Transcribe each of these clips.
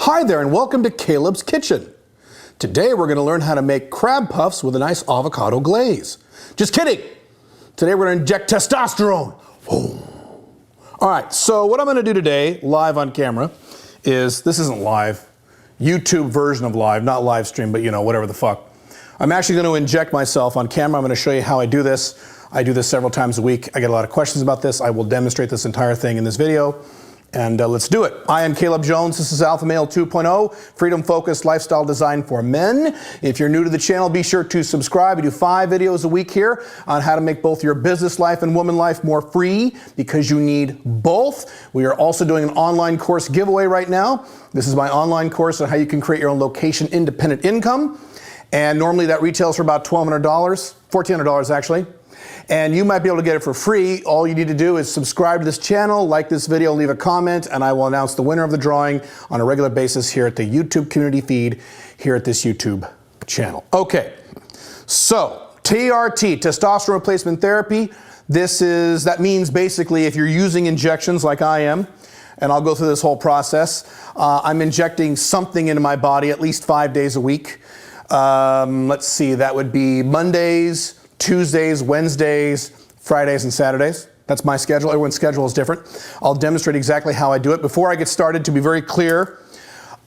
Hi there and welcome to Caleb's Kitchen. Today we're going to learn how to make crab puffs with a nice avocado glaze. Just kidding! Today we're going to inject testosterone. Oh. Alright, so what I'm going to do today, live on camera, is, this isn't live, YouTube version of live, not live stream, but you know, whatever the fuck. I'm actually going to inject myself on camera. I'm going to show you how I do this. I do this several times a week. I get a lot of questions about this. I will demonstrate this entire thing in this video. And let's do it. I am Caleb Jones. This is Alpha Male 2.0, freedom-focused lifestyle design for men. If you're new to the channel, be sure to subscribe. We do 5 videos a week here on how to make both your business life and woman life more free, because you need both. We are also doing an online course giveaway right now. This is my online course on how you can create your own location-independent income. And normally that retails for about $1,200, $1,400 actually. And you might be able to get it for free. All you need to do is subscribe to this channel, like this video, leave a comment, and I will announce the winner of the drawing on a regular basis here at the YouTube community feed here at this YouTube channel. Okay, so TRT, testosterone replacement therapy. That means basically if you're using injections like I am, and I'll go through this whole process, I'm injecting something into my body at least 5 days a week. Let's see, that would be Mondays, Tuesdays, Wednesdays, Fridays, and Saturdays. That's my schedule. Everyone's schedule is different. I'll demonstrate exactly how I do it. Before I get started, to be very clear,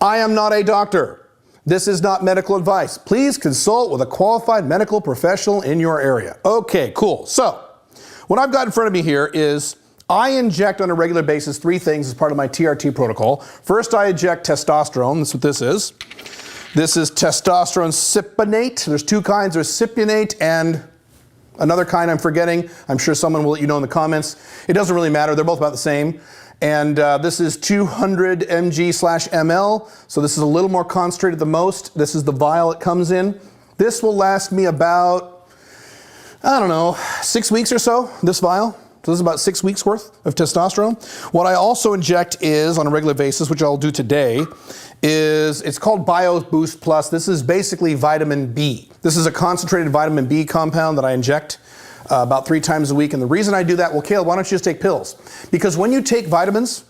I am not a doctor. This is not medical advice. Please consult with a qualified medical professional in your area. Okay, cool. So, what I've got in front of me here is I inject on a regular basis 3 things as part of my TRT protocol. First, I inject testosterone. That's what this is. This is testosterone cypionate. There's 2 kinds. There's cypionate and another kind I'm forgetting. I'm sure someone will let you know in the comments. It doesn't really matter. They're both about the same. And this is 200 mg/ml. So this is a little more concentrated than most. This is the vial it comes in. This will last me about, I don't know, 6 weeks or so, this vial. So this is about 6 weeks worth of testosterone. What I also inject is, on a regular basis, which I'll do today, it's called Bio Boost Plus. This is basically vitamin B. This is a concentrated vitamin B compound that I inject about 3 times a week. And the reason I do that, well, Caleb, why don't you just take pills? Because when you take vitamins,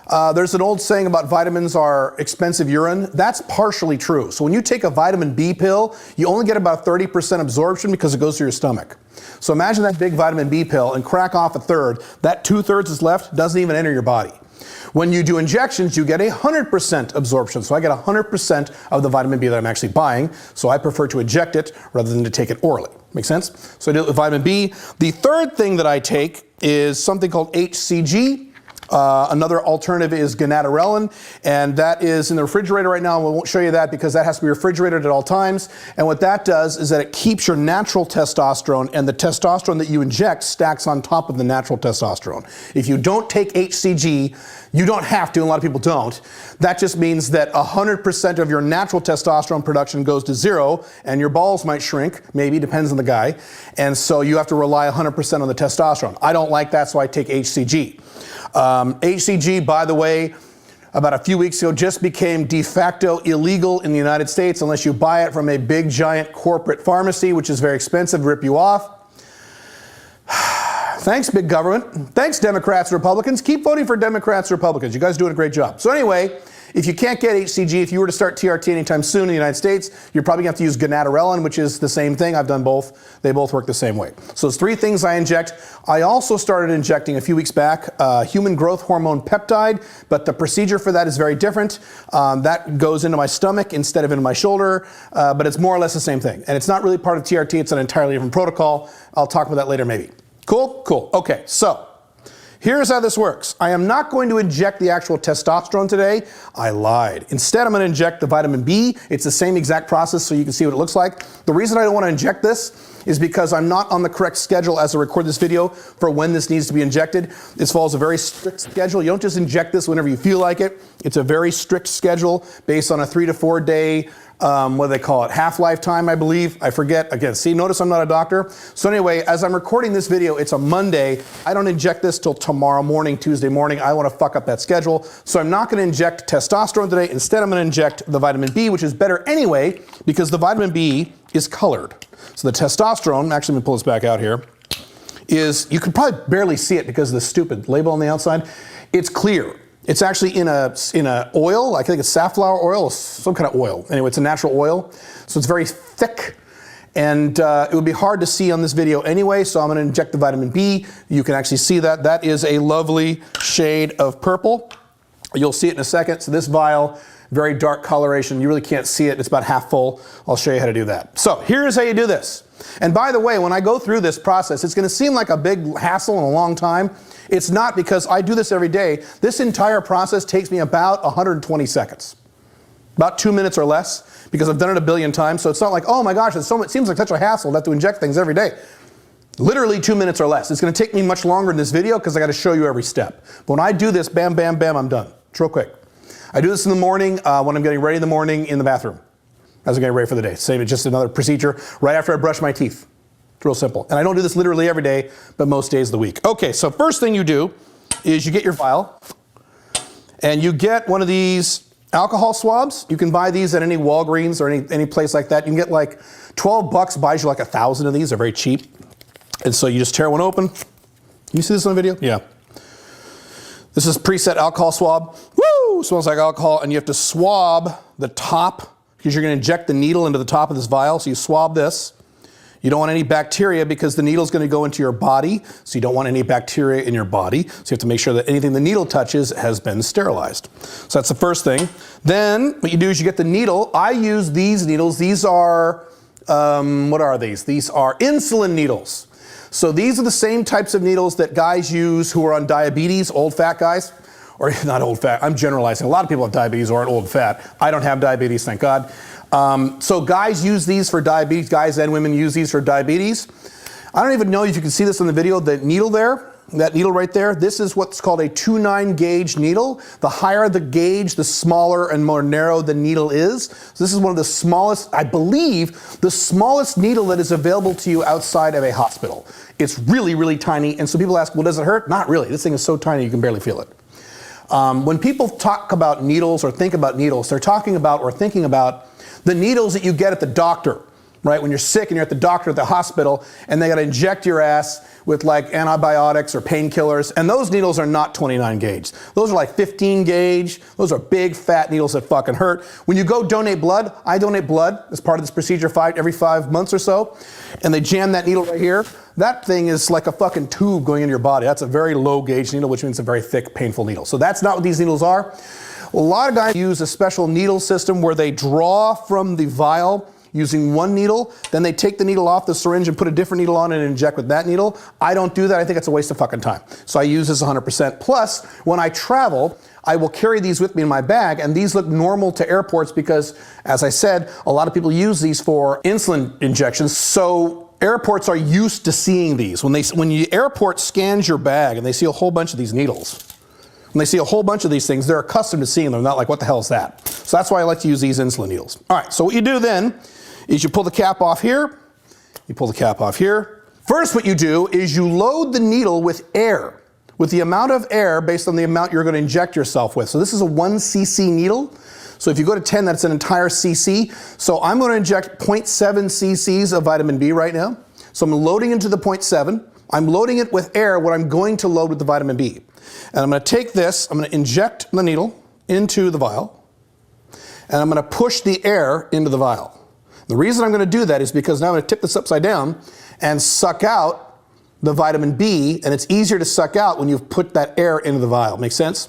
there's an old saying about vitamins are expensive urine. That's partially true. So when you take a vitamin B pill, you only get about 30% absorption because it goes to your stomach. So imagine that big vitamin B pill and crack off 1/3. That 2/3 that's left doesn't even enter your body. When you do injections, you get 100% absorption. So I get 100% of the vitamin B that I'm actually buying. So I prefer to inject it rather than to take it orally. Make sense? So I do it with vitamin B. The third thing that I take is something called HCG. Another alternative is gonadorelin, and that is in the refrigerator right now. We won't show you that because that has to be refrigerated at all times. And what that does is that it keeps your natural testosterone, and the testosterone that you inject stacks on top of the natural testosterone. If you don't take HCG, you don't have to, and a lot of people don't. That just means that 100% of your natural testosterone production goes to 0, and your balls might shrink, maybe, depends on the guy. And so you have to rely 100% on the testosterone. I don't like that, so I take HCG. HCG, by the way, about a few weeks ago just became de facto illegal in the United States unless you buy it from a big giant corporate pharmacy, which is very expensive to rip you off. Thanks, big government. Thanks, Democrats and Republicans. Keep voting for Democrats and Republicans. You guys are doing a great job. So anyway, if you can't get HCG, if you were to start TRT anytime soon in the United States, you're probably going to have to use gonadorelin, which is the same thing. I've done both. They both work the same way. So there's 3 things I inject. I also started injecting a few weeks back human growth hormone peptide, but the procedure for that is very different. That goes into my stomach instead of into my shoulder, but it's more or less the same thing. And it's not really part of TRT. It's an entirely different protocol. I'll talk about that later maybe. Cool? Cool. Okay, so here's how this works. I am not going to inject the actual testosterone today. I lied. Instead, I'm going to inject the vitamin B. It's the same exact process so you can see what it looks like. The reason I don't want to inject this is because I'm not on the correct schedule as I record this video for when this needs to be injected. This follows a very strict schedule. You don't just inject this whenever you feel like it. It's a very strict schedule based on a 3 to 4 day what do they call it? Half-life time, I believe. I forget. Again, see, notice I'm not a doctor. So anyway, as I'm recording this video, it's a Monday. I don't inject this till tomorrow morning, Tuesday morning. I want to fuck up that schedule. So I'm not going to inject testosterone today. Instead, I'm going to inject the vitamin B, which is better anyway, because the vitamin B is colored. So the testosterone, actually, let me pull this back out here, is, you can probably barely see it because of the stupid label on the outside. It's clear. It's actually in a oil, I think it's safflower oil, some kind of oil. Anyway, it's a natural oil, so it's very thick, and it would be hard to see on this video anyway, so I'm going to inject the vitamin B. You can actually see that. That is a lovely shade of purple. You'll see it in a second. So this vial, very dark coloration. You really can't see it. It's about half full. I'll show you how to do that. So here's how you do this. And by the way, when I go through this process, it's going to seem like a big hassle and a long time. It's not, because I do this every day. This entire process takes me about 120 seconds. About 2 minutes or less, because I've done it a billion times. So it's not like, oh my gosh, it seems like such a hassle to have to inject things every day. Literally 2 minutes or less. It's going to take me much longer in this video because I got to show you every step. But when I do this, bam, bam, bam, I'm done. It's real quick. I do this in the morning when I'm getting ready in the morning in the bathroom as I'm getting ready for the day. Same, it's just another procedure right after I brush my teeth. It's real simple. And I don't do this literally every day, but most days of the week. Okay, so first thing you do is you get your vial and you get one of these alcohol swabs. You can buy these at any Walgreens or any place like that. You can get like 12 bucks, buys you like 1,000 of these. They're very cheap. And so you just tear one open. You see this on the video? Yeah. This is preset alcohol swab. Woo! Smells like alcohol. And you have to swab the top because you're going to inject the needle into the top of this vial. So you swab this. You don't want any bacteria because the needle is going to go into your body. So you don't want any bacteria in your body. So you have to make sure that anything the needle touches has been sterilized. So that's the first thing. Then what you do is you get the needle. I use these needles. These are, what are these? These are insulin needles. So these are the same types of needles that guys use who are on diabetes, old fat guys. Or not old fat, I'm generalizing. A lot of people have diabetes or aren't old fat. I don't have diabetes, thank God. So guys use these for diabetes, guys and women use these for diabetes. I don't even know if you can see this in the video, the needle there, that needle right there, this is what's called a 2.9 gauge needle. The higher the gauge, the smaller and more narrow the needle is. So this is one of the smallest, I believe, the smallest needle that is available to you outside of a hospital. It's really, really tiny, and so people ask, well, does it hurt? Not really. This thing is so tiny you can barely feel it. When people talk about needles or think about needles, they're talking about or thinking about the needles that you get at the doctor, right? When you're sick and you're at the doctor at the hospital and they got to inject your ass with like antibiotics or painkillers, and those needles are not 29 gauge. Those are like 15 gauge. Those are big fat needles that fucking hurt. When you go donate blood, I donate blood as part of this procedure every 5 months or so, and they jam that needle right here. That thing is like a fucking tube going into your body. That's a very low gauge needle, which means a very thick, painful needle. So that's not what these needles are. A lot of guys use a special needle system where they draw from the vial using one needle, then they take the needle off the syringe and put a different needle on it and inject with that needle. I don't do that. I think it's a waste of fucking time. So I use this 100%. Plus, when I travel, I will carry these with me in my bag, and these look normal to airports because, as I said, a lot of people use these for insulin injections. So airports are used to seeing these. When the airport scans your bag and they see a whole bunch of these needles, when they see a whole bunch of these things, they're accustomed to seeing them, not like, what the hell is that? So that's why I like to use these insulin needles. All right, so what you do then is you pull the cap off here, you pull the cap off here. First what you do is you load the needle with air, with the amount of air based on the amount you're going to inject yourself with. So this is a 1 cc needle. So if you go to 10, that's an entire cc. So I'm going to inject 0.7 cc's of vitamin B right now. So I'm loading into the 0.7. I'm loading it with air, what I'm going to load with the vitamin B. And I'm going to take this, I'm going to inject the needle into the vial, and I'm going to push the air into the vial. The reason I'm going to do that is because now I'm going to tip this upside down and suck out the vitamin B, and it's easier to suck out when you've put that air into the vial. Make sense?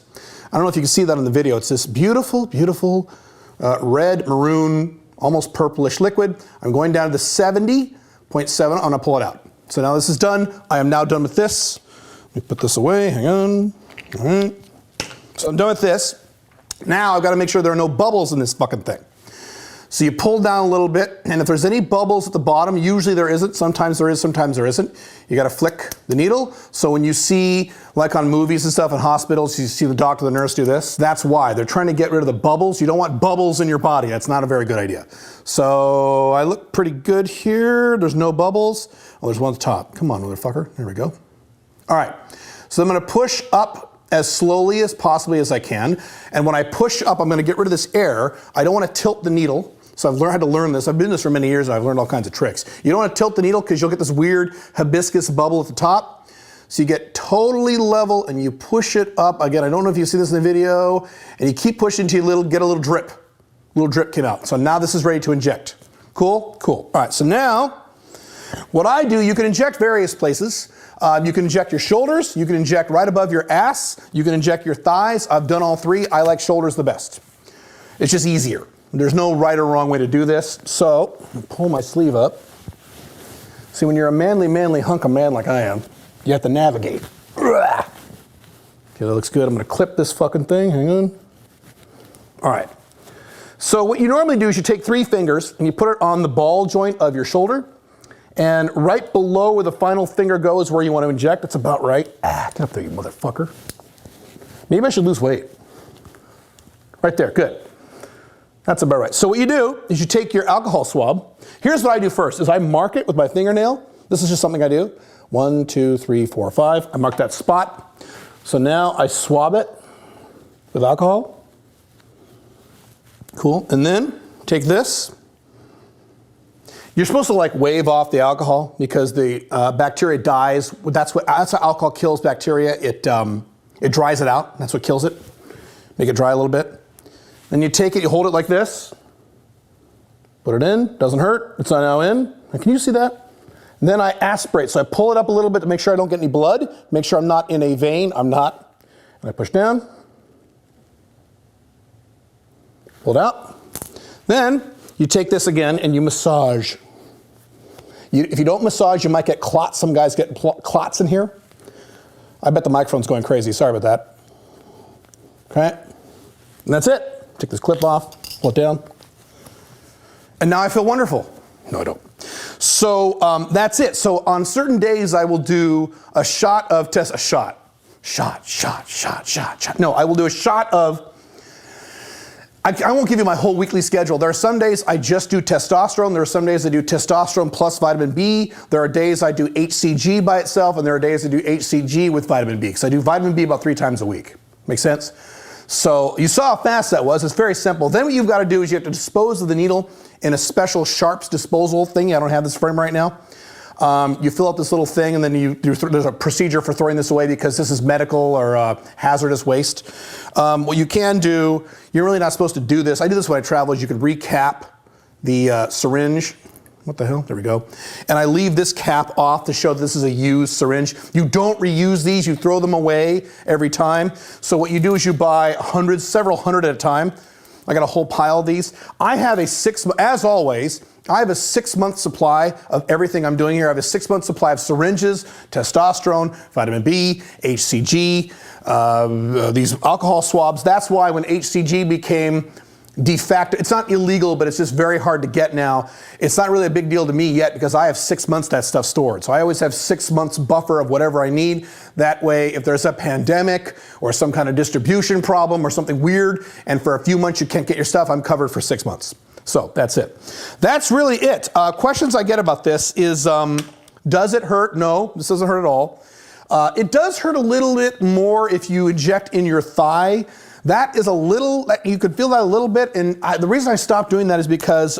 I don't know if you can see that in the video. It's this beautiful, beautiful red, maroon, almost purplish liquid. I'm going down to the 70.7. I'm going to pull it out. So now this is done. I am now done with this. Let me put this away. Hang on. All right. So I'm done with this. Now I've got to make sure there are no bubbles in this fucking thing. So you pull down a little bit, and if there's any bubbles at the bottom, usually there isn't. Sometimes there is, sometimes there isn't. You got to flick the needle. So when you see, like on movies and stuff in hospitals, you see the doctor, the nurse do this. That's why. They're trying to get rid of the bubbles. You don't want bubbles in your body. That's not a very good idea. So I look pretty good here. There's no bubbles. Oh, there's one at the top. Come on, motherfucker. There we go. All right. So I'm going to push up as slowly as possibly as I can. And when I push up, I'm going to get rid of this air. I don't want to tilt the needle. So I've learned how to learn this. I've been doing this for many years and I've learned all kinds of tricks. You don't want to tilt the needle because you'll get this weird hibiscus bubble at the top. so you get totally level and you push it up. Again, I don't know if you see this in the video, and you keep pushing until you get a little drip. A little drip came out. So now this is ready to inject. Cool? Cool. All right, so now what I do, you can inject various places. You can inject your shoulders, you can inject right above your ass, you can inject your thighs. I've done all three. I like shoulders the best. It's just easier. There's no right or wrong way to do this. So, pull my sleeve up. See, when you're a manly hunk of man like I am, you have to navigate. Okay, that looks good. I'm gonna clip this fucking thing, hang on. All right. So what you normally do is you take 3 fingers and you put it on the ball joint of your shoulder, and right below where the final finger goes where you want to inject. It's about right. Get up there, you motherfucker. Maybe I should lose weight. Right there, good. That's about right. So what you do is you take your alcohol swab. Here's what I do first, is I mark it with my fingernail. This is just something I do. 1, 2, 3, 4, 5. I mark that spot. So now I swab it with alcohol. Cool, and then take this. You're supposed to like wave off the alcohol because the bacteria dies. That's how alcohol kills bacteria. It dries it out. That's what kills it. Make it dry a little bit. Then you take it, you hold it like this. Put it in, doesn't hurt. It's now in. And can you see that? And then I aspirate. So I pull it up a little bit to make sure I don't get any blood. Make sure I'm not in a vein. I'm not. And I push down. Pull it out. Then you take this again and you massage. If you don't massage, you might get clots. Some guys get clots in here. I bet the microphone's going crazy. Sorry about that. Okay. And that's it. Take this clip off, pull it down. And now I feel wonderful. No, I don't. So that's it. So on certain days, I will do a shot of shot. No, I will do a shot of, I won't give you my whole weekly schedule. There are some days I just do testosterone. There are some days I do testosterone plus vitamin B. There are days I do HCG by itself, and there are days I do HCG with vitamin B, because I do vitamin B about 3 times a week. Make sense? So you saw how fast that was. It's very simple. Then what you've got to do is you have to dispose of the needle in a special sharps disposal thing. I don't have this frame right now. You fill up this little thing, and then there's a procedure for throwing this away because this is medical or hazardous waste. What you can do, you're really not supposed to do this. I do this when I travel. Is you can recap the syringe. What the hell? There we go. And I leave this cap off to show that this is a used syringe. You don't reuse these. You throw them away every time. So what you do is you buy several hundred at a time. I got a whole pile of these. I have as always, I have a 6-month supply of everything I'm doing here. I have a 6-month supply of syringes, testosterone, vitamin B, HCG, these alcohol swabs. That's why when HCG became de facto, it's not illegal, but it's just very hard to get now. It's not really a big deal to me yet because I have 6 months of that stuff stored. So I always have 6 months buffer of whatever I need. That way, if there's a pandemic or some kind of distribution problem or something weird, and for a few months you can't get your stuff, I'm covered for 6 months. So that's it. That's really it. Questions I get about this is, does it hurt? No, this doesn't hurt at all. It does hurt a little bit more if you inject in your thigh. That is a little, you could feel that a little bit, and the reason I stopped doing that is because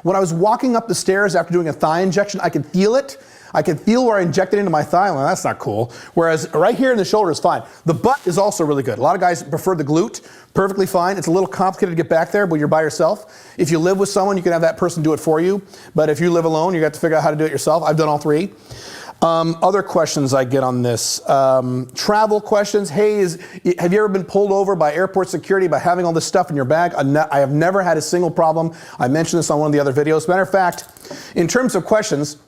when I was walking up the stairs after doing a thigh injection, I could feel it. I could feel where I injected into my thigh, and that's not cool. Whereas right here in the shoulder is fine. The butt is also really good. A lot of guys prefer the glute, perfectly fine. It's a little complicated to get back there, but you're by yourself. If you live with someone, you can have that person do it for you. But if you live alone, you got to figure out how to do it yourself. I've done all 3. Other questions I get on this. Travel questions. Hey, have you ever been pulled over by airport security by having all this stuff in your bag? I have never had a single problem. I mentioned this on one of the other videos. Matter of fact, in terms of questions,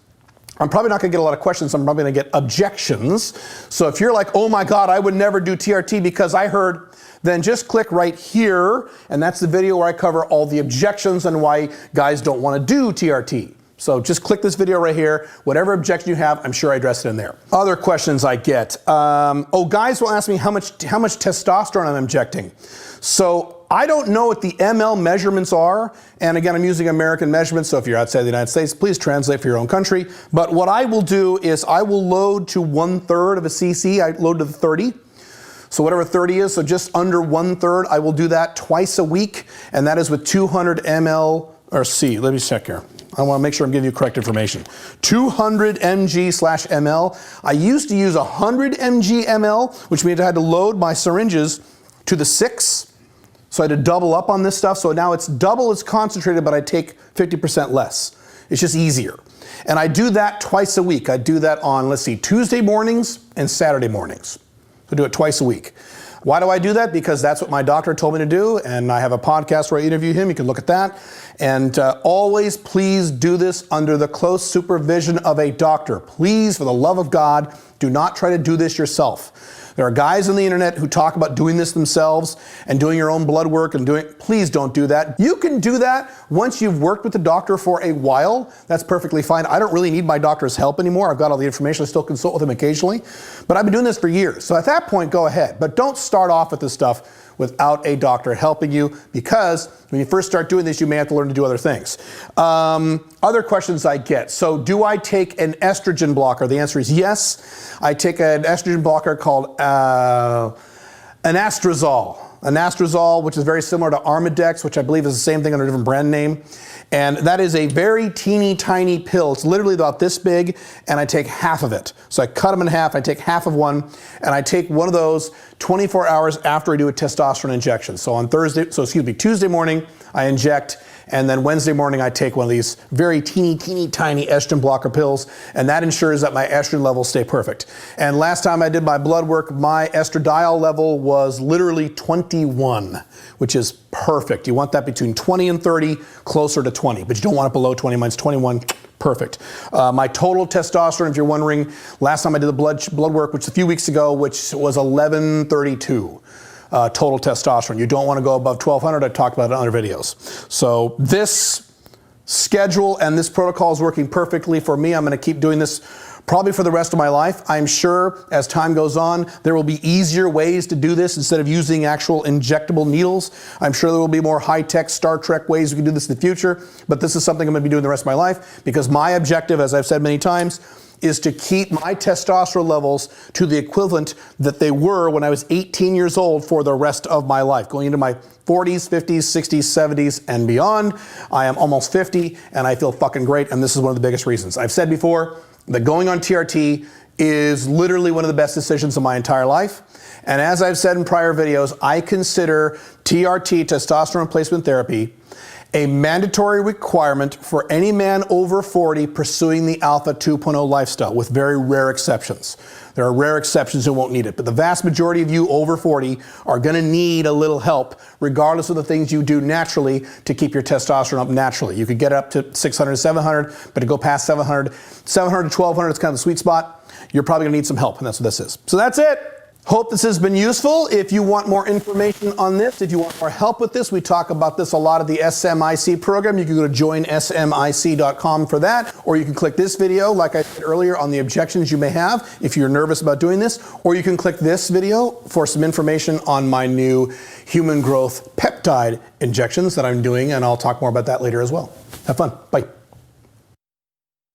I'm probably not going to get a lot of questions. I'm probably going to get objections. So if you're like, oh my God, I would never do TRT because I heard, then just click right here. And that's the video where I cover all the objections and why guys don't want to do TRT. So just click this video right here. Whatever objection you have, I'm sure I addressed it in there. Other questions I get. Guys will ask me how much testosterone I'm injecting. So I don't know what the ml measurements are. And again, I'm using American measurements. So if you're outside the United States, please translate for your own country. But what I will do is I will load to 1/3 of a cc. I load to the 30. So whatever 30 is, so just under 1/3, I will do that twice a week. And that is with 200 ml, or C, let me check here. I want to make sure I'm giving you correct information. 200 mg/ml. I used to use 100 mg/ml, which means I had to load my syringes to the 6. So I had to double up on this stuff. So now it's double as concentrated, but I take 50% less. It's just easier. And I do that twice a week. I do that on, let's see, Tuesday mornings and Saturday mornings. So I do it twice a week. Why do I do that? Because that's what my doctor told me to do, and I have a podcast where I interview him. You can look at that. And always please do this under the close supervision of a doctor. Please, for the love of God, do not try to do this yourself. There are guys on the internet who talk about doing this themselves and doing your own blood work and doing, please don't do that. You can do that once you've worked with the doctor for a while. That's perfectly fine. I don't really need my doctor's help anymore. I've got all the information. I still consult with him occasionally, but I've been doing this for years. So at that point, go ahead, but don't start off with this stuff without a doctor helping you, because when you first start doing this, you may have to learn to do other things. Other questions I get. So do I take an estrogen blocker? The answer is yes. I take an estrogen blocker called anastrozole. Anastrozole, which is very similar to Armidex, which I believe is the same thing under a different brand name. And that is a very teeny tiny pill. It's literally about this big, and I take half of it. So I cut them in half, I take half of one, and I take one of those 24 hours after I do a testosterone injection. So on Tuesday morning, I inject, and then Wednesday morning I take one of these very teeny tiny estrogen blocker pills, and that ensures that my estrogen levels stay perfect. And last time I did my blood work, my estradiol level was literally 21, which is perfect. You want that between 20 and 30, closer to 20, but you don't want it below 20. Mine's 21. Perfect. My total testosterone, if you're wondering, last time I did the blood work, which was a few weeks ago, which was 1132. Total testosterone. You don't want to go above 1200. I talked about it in other videos. So this schedule and this protocol is working perfectly for me. I'm going to keep doing this probably for the rest of my life. I'm sure as time goes on, there will be easier ways to do this instead of using actual injectable needles. I'm sure there will be more high-tech Star Trek ways we can do this in the future, but this is something I'm going to be doing the rest of my life, because my objective, as I've said many times, is to keep my testosterone levels to the equivalent that they were when I was 18 years old for the rest of my life. Going into my 40s, 50s, 60s, 70s, and beyond. I am almost 50, and I feel fucking great, and this is one of the biggest reasons. I've said before that going on TRT is literally one of the best decisions of my entire life. And as I've said in prior videos, I consider TRT, testosterone replacement therapy, a mandatory requirement for any man over 40 pursuing the Alpha 2.0 lifestyle, with very rare exceptions. There are rare exceptions who won't need it, but the vast majority of you over 40 are going to need a little help, regardless of the things you do naturally to keep your testosterone up naturally. You could get up to 600, 700, but to go past 700 to 1200 is kind of the sweet spot. You're probably going to need some help, and that's what this is. So that's it. Hope this has been useful. If you want more information on this, if you want more help with this, we talk about this a lot at the SMIC program. You can go to joinsmic.com for that, or you can click this video, like I said earlier, on the objections you may have if you're nervous about doing this, or you can click this video for some information on my new human growth peptide injections that I'm doing, and I'll talk more about that later as well. Have fun. Bye.